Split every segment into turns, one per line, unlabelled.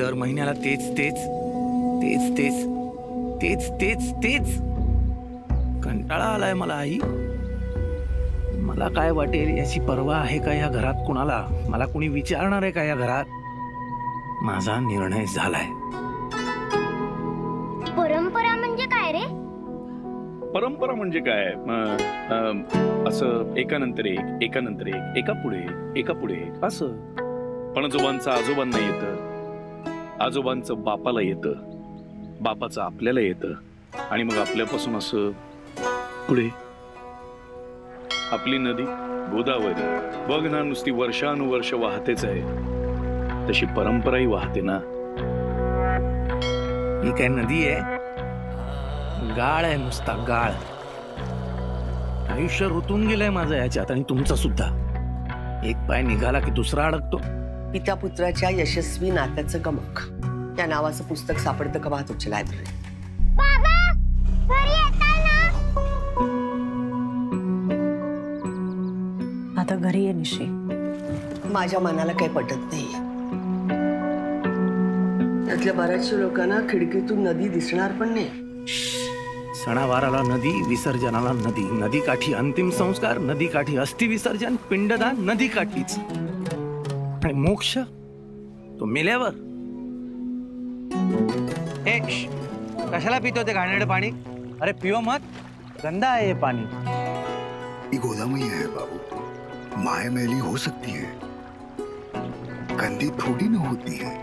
दर महिन्याला तेच तेच तेच तेच तेच तेच तेच कंटाळा आलाय मला आई. मला काय वाटेल याची पर्वा आहे का या घरात कुणाला? मला कुणी विचारणार आहे का या घरात? माझा निर्णय झालाय.
परंपरा म्हणजे काय रे?
परंपरा म्हणजे काय? असं एकानंतर एक एकानंतर एक एका पुढे एक असं. पणजोबांचं आजोबांना येतं, आजोबांचं बापाला येतं, बापाचं आपल्याला येतं आणि मग आपल्यापासून असं पुढे. आपली नदी गोदावरी बघ ना, नुसती वर्षानुवर्ष वाहतेच आहे. तशी परंपराही वाहते ना.
ही काय नदी आहे? गाळ आहे, नुसता गाळ. आयुष्य ऋतून गेलंय माझं याच्यात आणि तुमचं सुद्धा. एक पाय निघाला की दुसरा अडकतो.
पिता पुत्राच्या यशस्वी नात्याचं गमक त्या नावाचं पुस्तक सापडतं का तुमच्या लायब्ररीत?
बाबा घरी येताय ना?
आता घरी ये निशी.
माझ्या मनाला काही पटत नाही. त्यातल्या बऱ्याचशा लोकांना खिडकीतून नदी दिसणार पण नाही.
सणावाराला नदी, विसर्जनाला नदी. नदीकाठी अंतिम संस्कार, नदीकाठी अस्थि विसर्जन, पिंडदान नदीकाठीच. आणि मोक्ष तो मेल्यावर.
कशाला पितो ते घाणेरडं पाणी? अरे पिओ मत, गंदा आहे हे पाणी.
ये गोदामई है बाबू, माय मैली हो सकती है, गंदी थोड़ी न होती है.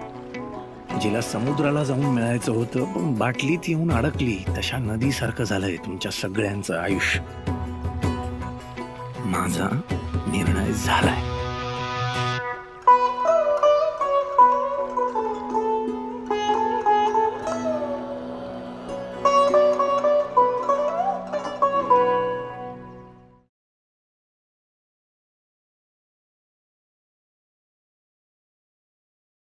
जिला समुद्राला जाऊन मिळायचं होतं पण बाटलीत येऊन अडकली, तशा नदीसारखं झालंय तुमच्या सगळ्यांचं आयुष्य. माझा निर्णय झालाय.